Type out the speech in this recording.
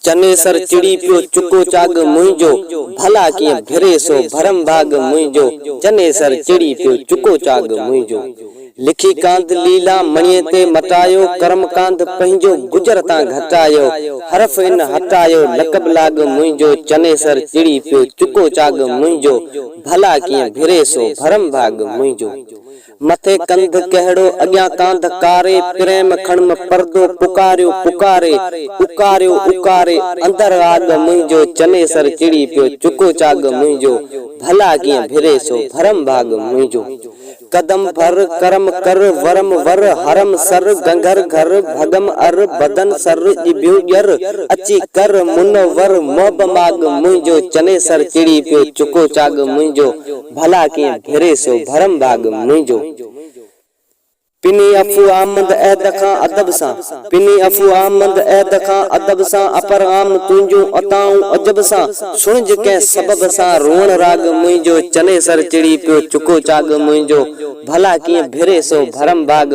चने सर चिड़ी पियो चुको चाग मुंहिंजो भला कीअं भिरे सो भरम भाग मुंहिंजो चने सर चिड़ी पियो चुको चाग मुंहिंजो लिखी कांद लीला मणीअ ते मटायो कर्म कांद पंहिंजो गुजर तां घटायो हरफ इन हटायो लकब लाग मुंहिंजो चने सर चिड़ी पियो चुको चाग मुंहिंजो भला कीअं भिरे सो भरम भाग मुंहिंजो मथे कंध कहड़ो अॻियां कांध कारे प्रेम खणम पर्दो पुकारियो पुकारे उकारियो उकारे अंदर आग मुंहिंजो चने सर चिड़ी पियो चुको चाग मुंहिंजो भला कीअं भिरे सो भरम भाग मुंहिंजो कदम भर करम कर वरम वर हरम सर गंगर घर भगम अर बदन सर जिबियो यर अची कर मुन वर मोब माग मुंहिंजो चने सर चिड़ी पियो चुको चाग मुंहिंजो भला कीअं भिरे सो भरम भाग मुंहिंजो पिनी अफू आमद ऐद खां अदब सां पिनी अफू आमद ऐद खां अदब सां अपर आम तुंहिंजो अताऊं अजब सां सुणज कंहिं सबब सां रोअण राग मुंहिंजो चने सर चिड़ी पियो चुको चाग मुंहिंजो भला कीअं भिरे सो भरम भाग